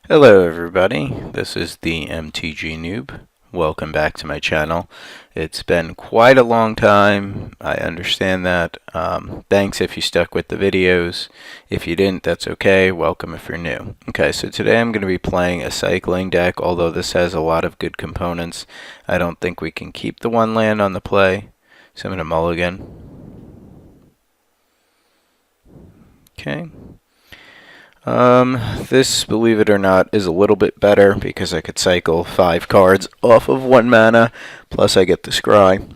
Hello everybody, this is the MTG Noob. Welcome back to my channel. It's been quite a long time, I understand that. Thanks if you stuck with the videos. If you didn't, that's okay. Welcome if you're new. Okay, so today I'm going to be playing a cycling deck. Although this has a lot of good components, I don't think we can keep the one land on the play. So I'm going to mulligan. Okay. This, believe it or not, is a little bit better because I could cycle 5 cards off of 1 mana, plus I get the scry.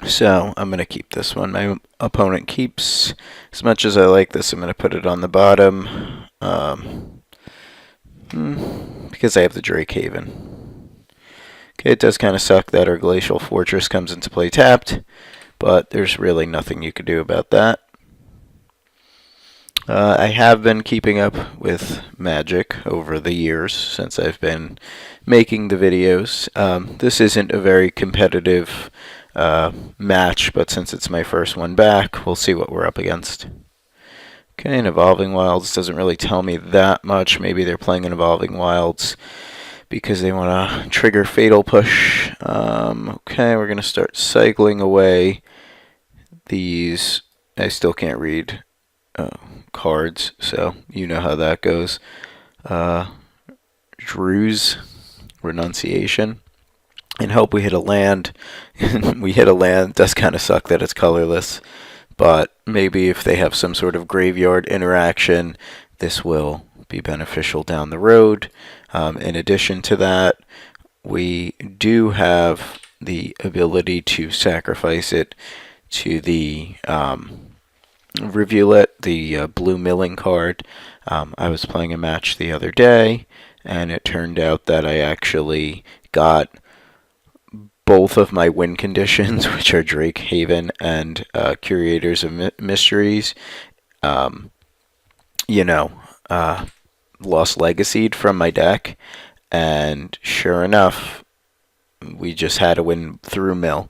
So, I'm going to keep this one. My opponent keeps. As much as I like this, I'm going to put it on the bottom. Because I have the Drake Haven. Okay, it does kind of suck that our Glacial Fortress comes into play tapped, but there's really nothing you could do about that. I have been keeping up with Magic over the years since I've been making the videos. This isn't a very competitive match, but since it's my first one back, we'll see what we're up against. Okay, and Evolving Wilds doesn't really tell me that much. Maybe they're playing an Evolving Wilds because they want to trigger Fatal Push. Okay, we're going to start cycling away these. I still can't read cards, so you know how that goes. Drew's Renunciation, and hope we hit a land. We hit a land. Does kind of suck that it's colorless, but maybe if they have some sort of graveyard interaction, this will be beneficial down the road. In addition to that, we do have the ability to sacrifice it to the Rivulet, the blue milling card. I was playing a match the other day, and it turned out that I actually got both of my win conditions, which are Drake Haven and Curators of Mysteries, lost Legacied from my deck, and sure enough, we just had to win through mill.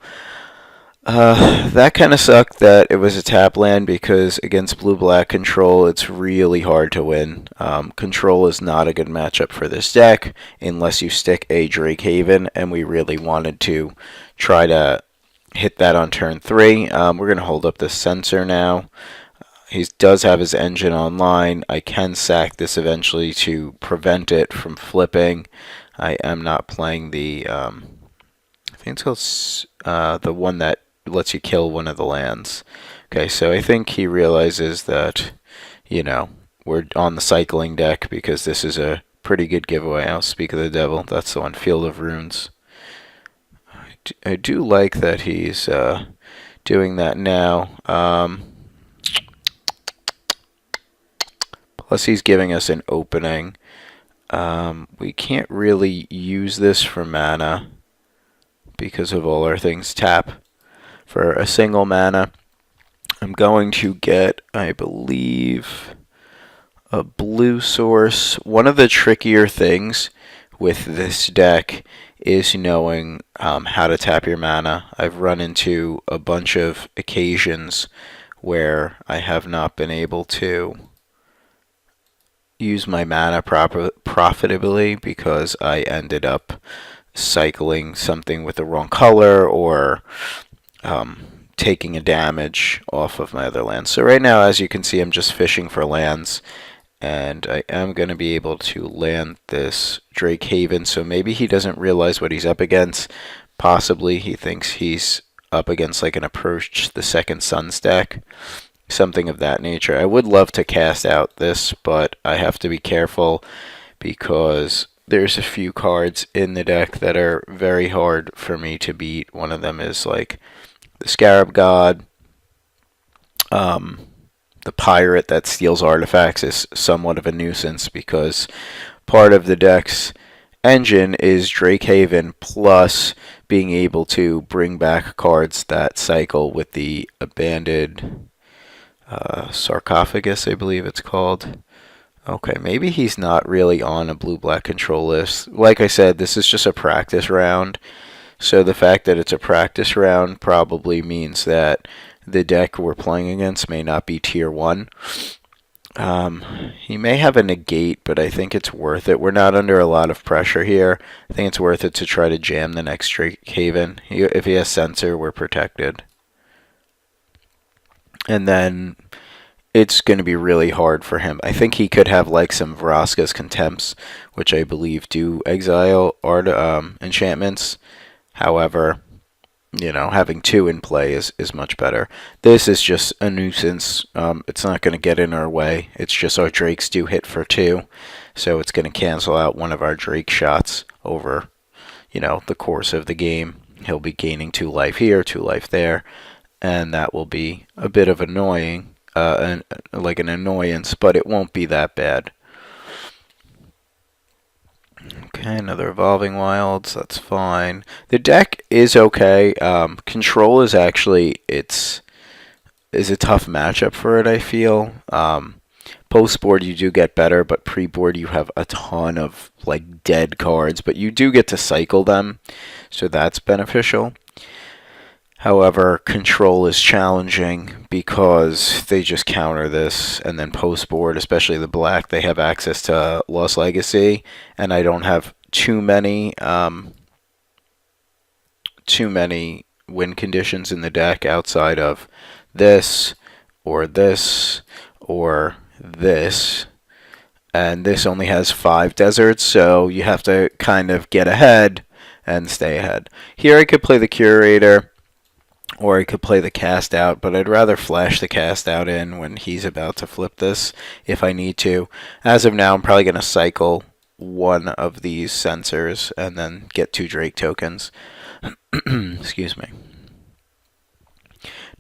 That kind of sucked that it was a tap land because against blue-black control, it's really hard to win. Control is not a good matchup for this deck unless you stick a Drake Haven, and we really wanted to try to hit that on turn 3. We're going to hold up the Censor now. He does have his engine online. I can sack this eventually to prevent it from flipping. I am not playing the, I think it's called the one that lets you kill one of the lands. Okay, so I think he realizes that, we're on the cycling deck because this is a pretty good giveaway. I'll speak of the devil. That's the one, Field of Runes. I do like that he's doing that now. Plus he's giving us an opening. We can't really use this for mana because of all our things tap for a single mana. I'm going to get, I believe, a blue source. One of the trickier things with this deck is knowing how to tap your mana. I've run into a bunch of occasions where I have not been able to use my mana profitably because I ended up cycling something with the wrong color or taking a damage off of my other lands. So right now, as you can see, I'm just fishing for lands, and I am going to be able to land this Drake Haven, so maybe he doesn't realize what he's up against. Possibly he thinks he's up against like an Approach the Second Sun's deck, something of that nature. I would love to cast out this, but I have to be careful because there's a few cards in the deck that are very hard for me to beat. One of them is like the Scarab God. The Pirate that steals artifacts is somewhat of a nuisance because part of the deck's engine is Drake Haven plus being able to bring back cards that cycle with the Abandoned Sarcophagus, I believe it's called. Okay, maybe he's not really on a blue-black control list. Like I said, this is just a practice round. So the fact that it's a practice round probably means that the deck we're playing against may not be tier 1. He may have a negate, but I think it's worth it. We're not under a lot of pressure here. I think it's worth it to try to jam the next Drake Haven. If he has Censor, we're protected. And then it's going to be really hard for him. I think he could have like some Vraska's Contempts, which I believe do exile art enchantments. However, having 2 in play is much better. This is just a nuisance. It's not going to get in our way. It's just our Drakes do hit for 2, so it's going to cancel out one of our Drake shots over, the course of the game. He'll be gaining 2 life here, 2 life there, and that will be a bit of annoying, like an annoyance, but it won't be that bad. Okay, another Evolving Wilds, that's fine. The deck is okay. Control is actually, is a tough matchup for it, I feel. Post-board you do get better, but pre-board you have a ton of like dead cards, but you do get to cycle them, so that's beneficial. However, Control is challenging because they just counter this, and then post-board, especially the black, they have access to Lost Legacy, and I don't have too many win conditions in the deck outside of this, or this, or this, and this only has 5 deserts, so you have to kind of get ahead and stay ahead. Here I could play the Curator, or I could play the Cast Out, but I'd rather flash the Cast Out in when he's about to flip this if I need to. As of now, I'm probably going to cycle one of these Censors and then get 2 Drake tokens. Excuse me.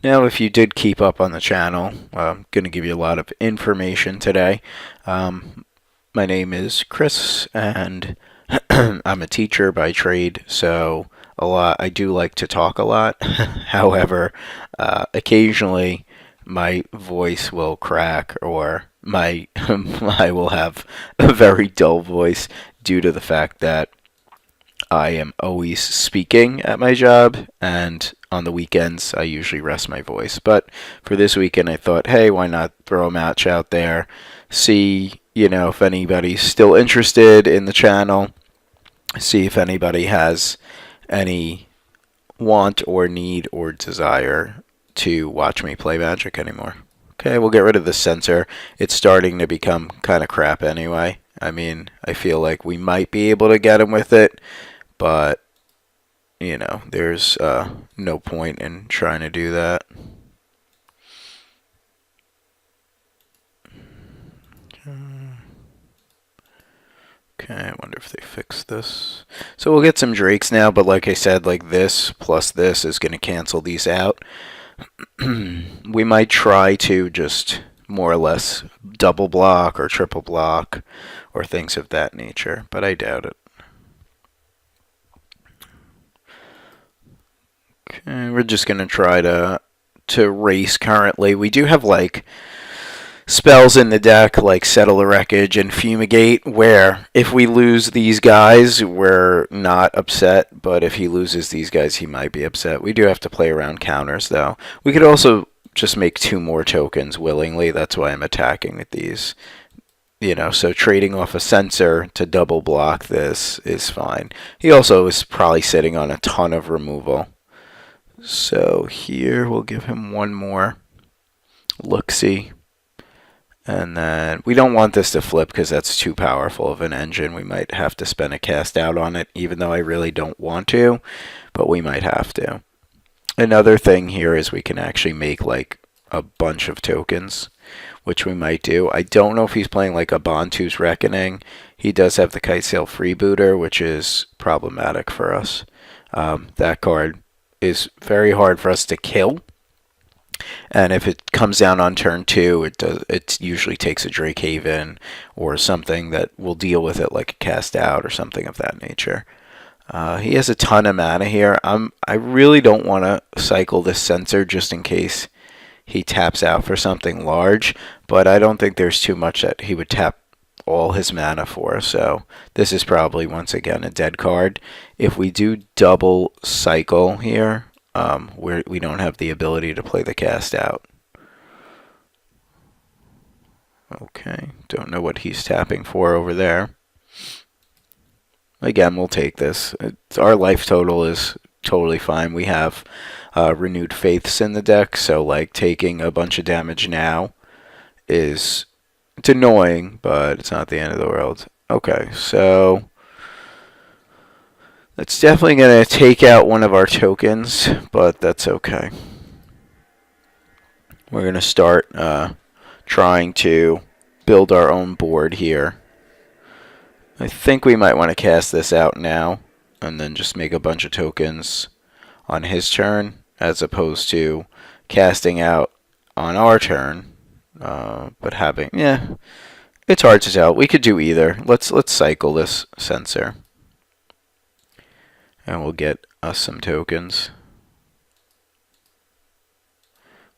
Now, if you did keep up on the channel, I'm going to give you a lot of information today. My name is Chris, and I'm a teacher by trade, so I do like to talk a lot. However, occasionally my voice will crack, or I will have a very dull voice due to the fact that I am always speaking at my job, and on the weekends I usually rest my voice. But for this weekend I thought, hey, why not throw a match out there, see if anybody's still interested in the channel, see if anybody has any want or need or desire to watch me play Magic anymore. Okay, we'll get rid of the Censor. It's starting to become kind of crap anyway. I mean, I feel like we might be able to get him with it, but there's no point in trying to do that. Okay, I wonder if they fixed this. So we'll get some Drakes now, but like I said, like this plus this is going to cancel these out. We might try to just more or less double block or triple block or things of that nature, but I doubt it. Okay, we're just going to try to race currently. We do have like spells in the deck like Settle the Wreckage and Fumigate, where if we lose these guys, we're not upset, but if he loses these guys, he might be upset. We do have to play around counters, though. We could also just make 2 more tokens willingly. That's why I'm attacking with these. So trading off a Censor to double block this is fine. He also is probably sitting on a ton of removal. So here we'll give him 1 more look-see. And then we don't want this to flip because that's too powerful of an engine. We might have to spend a Cast Out on it, even though I really don't want to, but we might have to. Another thing here is we can actually make like a bunch of tokens, which we might do. I don't know if he's playing like a Bantu's Reckoning. He does have the Kitesail Freebooter, which is problematic for us. That card is very hard for us to kill. And if it comes down on turn 2, it usually takes a Drake Haven or something that will deal with it, like a Cast Out or something of that nature. He has a ton of mana here. I really don't want to cycle this Censor just in case he taps out for something large, but I don't think there's too much that he would tap all his mana for, so this is probably once again a dead card. If we do double cycle here, we don't have the ability to play the Cast Out. Okay, don't know what he's tapping for over there. Again, we'll take this. Our life total is totally fine. We have renewed faiths in the deck, so like taking a bunch of damage now is it's annoying, but it's not the end of the world. Okay, so that's definitely going to take out one of our tokens, but that's okay. We're going to start trying to build our own board here. I think we might want to cast this out now and then just make a bunch of tokens on his turn as opposed to casting out on our turn. But having, it's hard to tell. We could do either. Let's cycle this Censor. And we'll get us some tokens.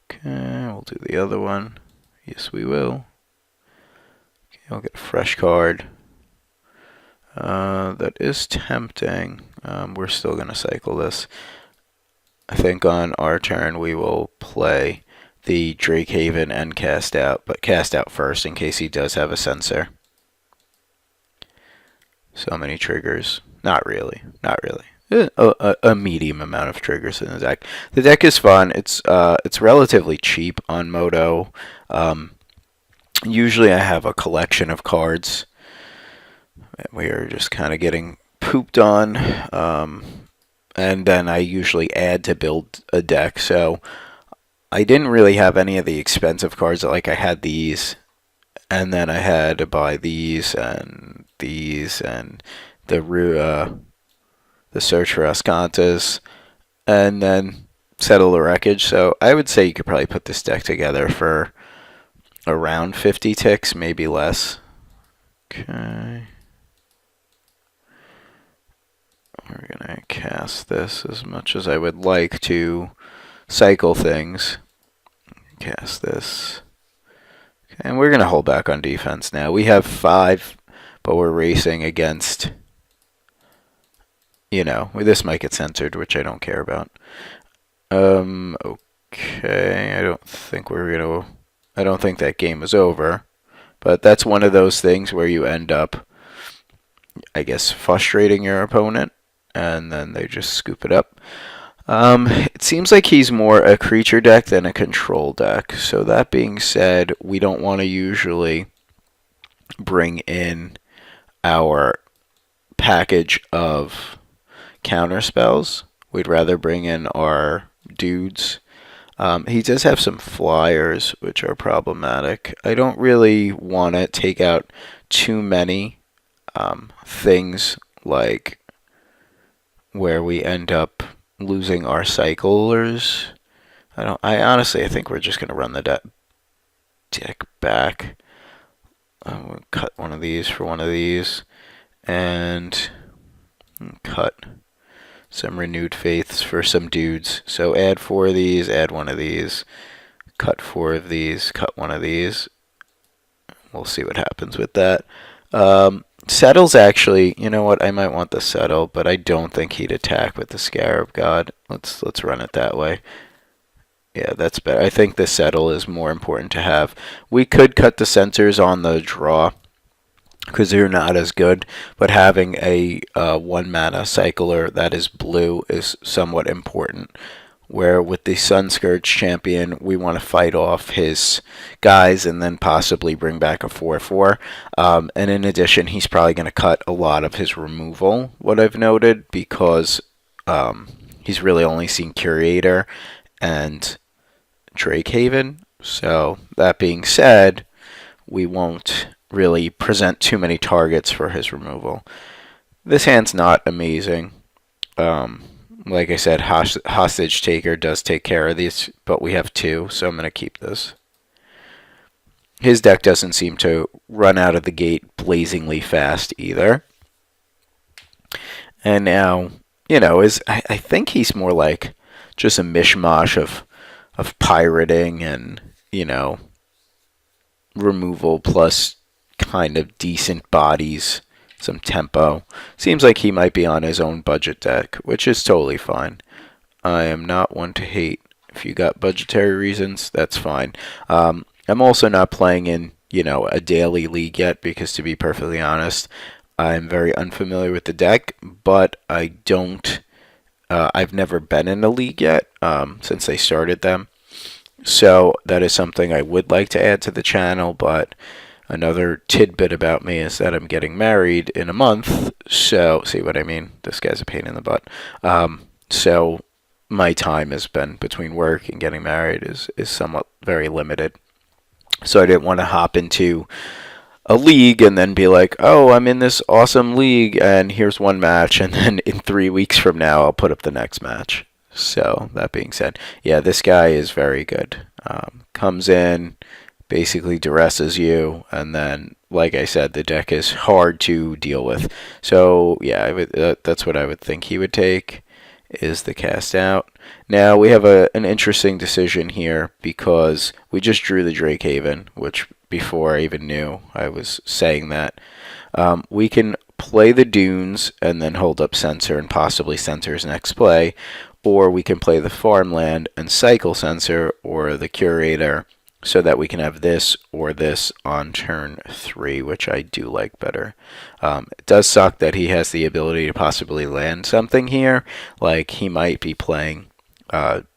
Okay, we'll do the other one. Yes, we will. Okay, I'll get a fresh card. That is tempting. We're still going to cycle this. I think on our turn we will play the Drakehaven and cast out, but cast out first in case he does have a Censor. So many triggers. Not really. Not really. A medium amount of triggers in the deck. The deck is fun. It's relatively cheap on Moto. Usually I have a collection of cards. We are just kind of getting pooped on. And then I usually add to build a deck. So I didn't really have any of the expensive cards. Like I had these, and then I had to buy these and the Search for Ascantes, and then Settle the Wreckage. So I would say you could probably put this deck together for around 50 ticks, maybe less. Okay. We're going to cast this as much as I would like to cycle things. Cast this. Okay, and we're going to hold back on defense now. We have 5, but we're racing against, this might get censored, which I don't care about. Okay, I don't think that game is over. But that's one of those things where you end up, I guess, frustrating your opponent, and then they just scoop it up. It seems like he's more a creature deck than a control deck. So that being said, we don't want to usually bring in our package of counter spells. We'd rather bring in our dudes. He does have some flyers, which are problematic. I don't really want to take out too many things like where we end up losing our cyclers. I think we're just going to run the deck back. We'll cut one of these for one of these, and cut some renewed faiths for some dudes. So add 4 of these, add 1 of these, cut 4 of these, cut 1 of these. We'll see what happens with that. Settle's actually, you know what, I might want the Settle, but I don't think he'd attack with the Scarab God. Let's run it that way. Yeah, that's better. I think the Settle is more important to have. We could cut the Censors on the draw, because they're not as good, but having a 1-mana cycler that is blue is somewhat important. Where with the Sunscourge champion, we want to fight off his guys and then possibly bring back a 4/4. And in addition, he's probably going to cut a lot of his removal, what I've noted, because he's really only seen Curator and Drakehaven. So that being said, we won't really present too many targets for his removal. This hand's not amazing. Like I said, Hostage Taker does take care of these, but we have 2, so I'm going to keep this. His deck doesn't seem to run out of the gate blazingly fast either. And now, I think he's more like just a mishmash of pirating and, removal plus kind of decent bodies, some tempo. Seems like he might be on his own budget deck, which is totally fine. I am not one to hate. If you got budgetary reasons, that's fine. I'm also not playing in a daily league yet because, to be perfectly honest, I'm very unfamiliar with the deck, but I don't. I've never been in a league yet since they started them. So that is something I would like to add to the channel, but another tidbit about me is that I'm getting married in a month. So, see what I mean? This guy's a pain in the butt. So my time has been between work and getting married is somewhat very limited. So I didn't want to hop into a league and then be like, oh, I'm in this awesome league and here's one match, and then in 3 weeks from now I'll put up the next match. So that being said, yeah, this guy is very good. Comes in, basically duresses you, and then, like I said, the deck is hard to deal with. So yeah, that's what I would think he would take, is the cast out. Now we have an interesting decision here because we just drew the Drakehaven, which before I even knew I was saying that. We can play the Dunes and then hold up Censor and possibly Censor's next play, or we can play the Farmland and cycle Censor or the Curator so that we can have this or this on turn 3, which I do like better. It does suck that he has the ability to possibly land something here, like he might be playing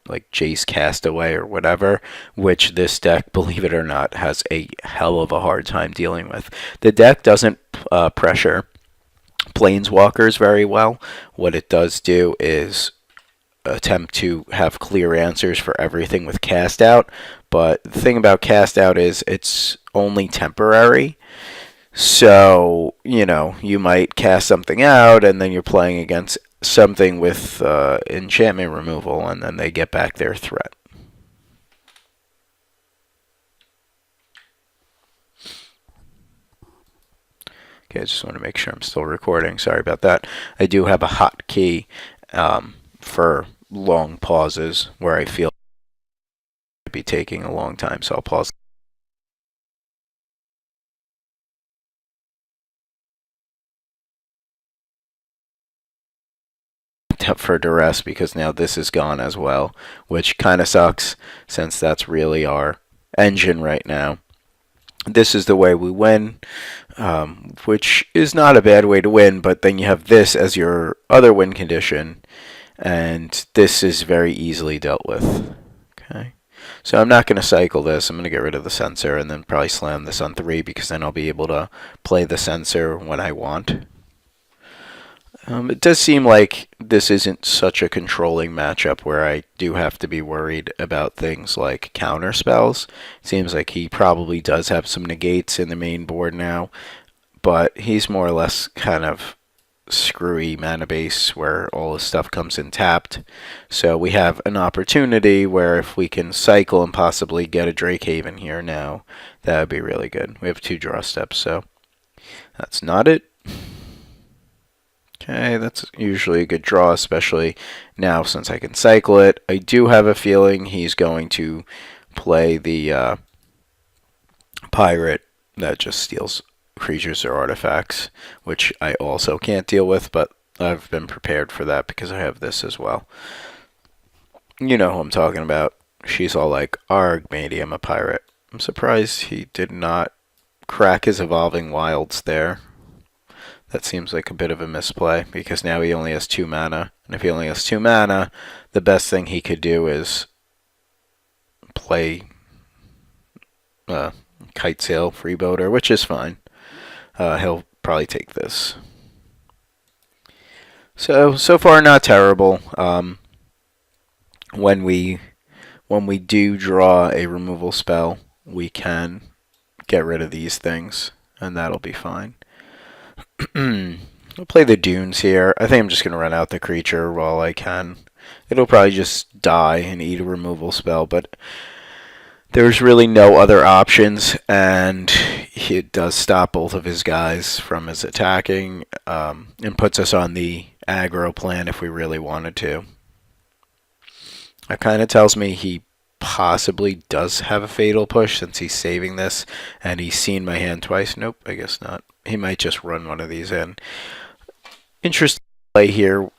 like Jace Castaway or whatever, which this deck, believe it or not, has a hell of a hard time dealing with. The deck doesn't pressure Planeswalkers very well. What it does do is attempt to have clear answers for everything with cast out, but the thing about cast out is it's only temporary. So, you might cast something out and then you're playing against something with enchantment removal, and then they get back their threat. Okay, I just want to make sure I'm still recording. Sorry about that. I do have a hotkey for long pauses where I feel it be taking a long time, so I'll pause for duress because now this is gone as well, which kind of sucks since that's really our engine right now. This is the way we win, which is not a bad way to win, but then you have this as your other win condition, and this is very easily dealt with. Okay, so I'm not going to cycle this. I'm going to get rid of the Censor and then probably slam this on 3 because then I'll be able to play the Censor when I want. It does seem like this isn't such a controlling matchup where I do have to be worried about things like counter spells. It seems like he probably does have some negates in the main board now, but he's more or less kind of screwy mana base where all his stuff comes in tapped. So we have an opportunity where if we can cycle and possibly get a Drakehaven here now, that would be really good. We have 2 draw steps, so that's not it. Okay, that's usually a good draw, especially now since I can cycle it. I do have a feeling he's going to play the pirate that just steals creatures or artifacts, which I also can't deal with, but I've been prepared for that because I have this as well. You know who I'm talking about. She's all like, arg, matey, I'm a pirate. I'm surprised he did not crack his Evolving Wilds there. That seems like a bit of a misplay because now he only has 2 mana. And if he only has 2 mana, the best thing he could do is play Kitesail Freeboater, which is fine. He'll probably take this. So far not terrible. When we do draw a removal spell, we can get rid of these things, and that'll be fine. I'll play the Dunes here. I think I'm just going to run out the creature while I can. It'll probably just die and eat a removal spell, but there's really no other options, and it does stop both of his guys from his attacking, and puts us on the aggro plan if we really wanted to. That kind of tells me he possibly does have a Fatal Push since he's saving this, and he's seen my hand twice. Nope, I guess not. He might just run one of these in. Interesting play here